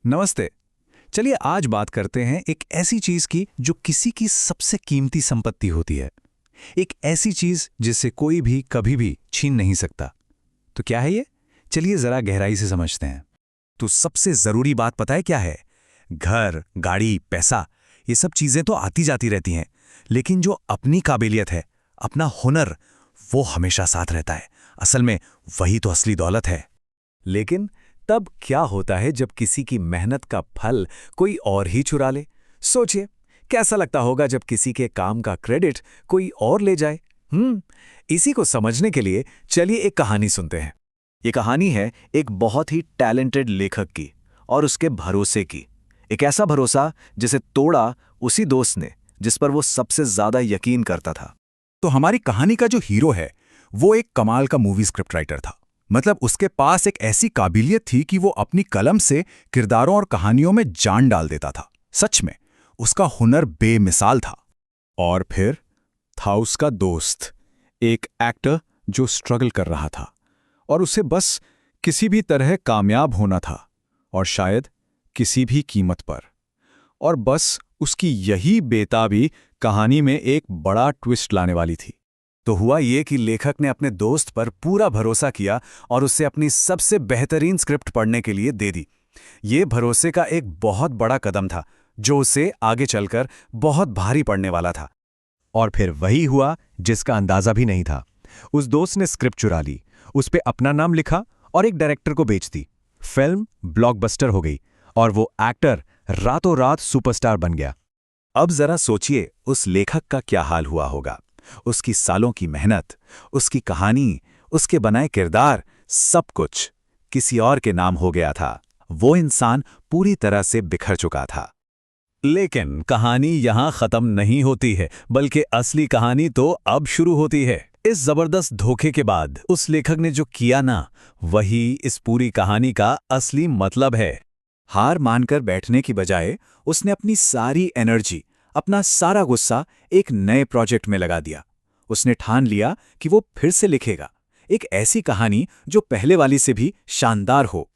नमस्ते। चलिए आज बात करते हैं एक ऐसी चीज की जो किसी की सबसे कीमती संपत्ति होती है। एक ऐसी चीज जिसे कोई भी कभी भी छीन नहीं सकता। तो क्या है ये? चलिए जरा गहराई से समझते हैं। तो सबसे जरूरी बात पता है क्या है? घर, गाड़ी, पैसा, ये सब चीजें तो आती जाती रहती हैं, लेकिन जो अपनी काबिलियत है, अपना हुनर, वो हमेशा साथ रहता है। असल में वही तो असली दौलत है। लेकिन तब क्या होता है जब किसी की मेहनत का फल कोई और ही चुरा ले? सोचिए, कैसा लगता होगा जब किसी के काम का क्रेडिट कोई और ले जाए। इसी को समझने के लिए चलिए एक कहानी सुनते हैं। ये कहानी है एक बहुत ही टैलेंटेड लेखक की और उसके भरोसे की। एक ऐसा भरोसा जिसे तोड़ा उसी दोस्त ने जिस पर वो सबसे ज्यादा यकीन करता था। तो हमारी कहानी का जो हीरो है वो एक कमाल का मूवी स्क्रिप्ट राइटर था। मतलब उसके पास एक ऐसी काबिलियत थी कि वो अपनी कलम से किरदारों और कहानियों में जान डाल देता था। सच में उसका हुनर बेमिसाल था। और फिर था उसका दोस्त, एक एक्टर जो स्ट्रगल कर रहा था और उसे बस किसी भी तरह कामयाब होना था, और शायद किसी भी कीमत पर। और बस उसकी यही बेताबी कहानी में एक बड़ा ट्विस्ट लाने वाली थी। तो हुआ ये कि लेखक ने अपने दोस्त पर पूरा भरोसा किया और उसे अपनी सबसे बेहतरीन स्क्रिप्ट पढ़ने के लिए दे दी। ये भरोसे का एक बहुत बड़ा कदम था जो उसे आगे चलकर बहुत भारी पड़ने वाला था। और फिर वही हुआ जिसका अंदाजा भी नहीं था। उस दोस्त ने स्क्रिप्ट चुरा ली, उस पे अपना नाम लिखा और एक डायरेक्टर को बेच दी। फिल्म ब्लॉकबस्टर हो गई और वो एक्टर रातों रात सुपरस्टार बन गया। अब जरा सोचिए उस लेखक का क्या हाल हुआ होगा। उसकी सालों की मेहनत, उसकी कहानी, उसके बनाए किरदार, सब कुछ किसी और के नाम हो गया था। वो इंसान पूरी तरह से बिखर चुका था। लेकिन कहानी यहां खत्म नहीं होती है, बल्कि असली कहानी तो अब शुरू होती है। इस जबरदस्त धोखे के बाद उस लेखक ने जो किया ना, वही इस पूरी कहानी का असली मतलब है। हार मानकर बैठने की बजाय उसने अपनी सारी एनर्जी, अपना सारा गुस्सा एक नए प्रोजेक्ट में लगा दिया। उसने ठान लिया कि वो फिर से लिखेगा एक ऐसी कहानी जो पहले वाली से भी शानदार हो।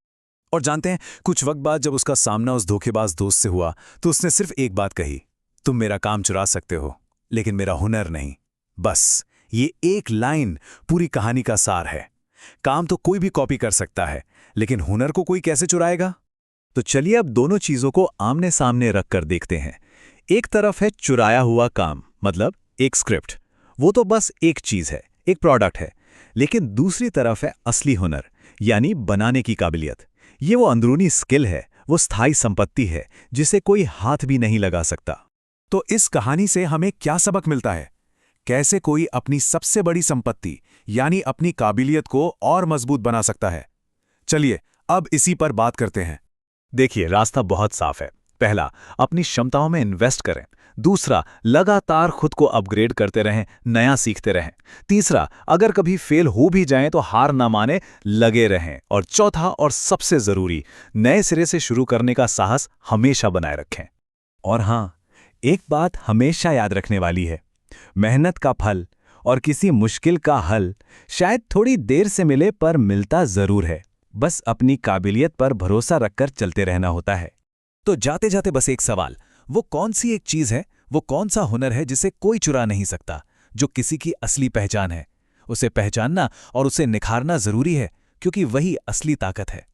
और जानते हैं, कुछ वक्त बाद जब उसका सामना उस धोखेबाज दोस्त से हुआ तो उसने सिर्फ एक बात कही, तुम मेरा काम चुरा सकते हो लेकिन मेरा हुनर नहीं। बस ये एक लाइन पूरी कहानी का सार है। काम तो कोई भी कॉपी कर सकता है, लेकिन हुनर को कोई कैसे चुराएगा? तो चलिए अब दोनों चीजों को आमने सामने रखकर देखते हैं। एक तरफ है चुराया हुआ काम, मतलब एक स्क्रिप्ट, वो तो बस एक चीज है, एक प्रोडक्ट है। लेकिन दूसरी तरफ है असली हुनर, यानी बनाने की काबिलियत। ये वो अंदरूनी स्किल है, वो स्थायी संपत्ति है जिसे कोई हाथ भी नहीं लगा सकता। तो इस कहानी से हमें क्या सबक मिलता है? कैसे कोई अपनी सबसे बड़ी संपत्ति यानी अपनी काबिलियत को और मजबूत बना सकता है? चलिए अब इसी पर बात करते हैं। देखिए, रास्ता बहुत साफ है। पहला, अपनी क्षमताओं में इन्वेस्ट करें। दूसरा, लगातार खुद को अपग्रेड करते रहें, नया सीखते रहें। तीसरा, अगर कभी फेल हो भी जाएं तो हार ना माने, लगे रहें। और चौथा और सबसे जरूरी, नए सिरे से शुरू करने का साहस हमेशा बनाए रखें। और हाँ, एक बात हमेशा याद रखने वाली है, मेहनत का फल और किसी मुश्किल का हल शायद थोड़ी देर से मिले, पर मिलता जरूर है। बस अपनी काबिलियत पर भरोसा रखकर चलते रहना होता है। तो जाते जाते बस एक सवाल, वो कौन सी एक चीज है, वो कौन सा हुनर है जिसे कोई चुरा नहीं सकता, जो किसी की असली पहचान है? उसे पहचानना और उसे निखारना जरूरी है, क्योंकि वही असली ताकत है।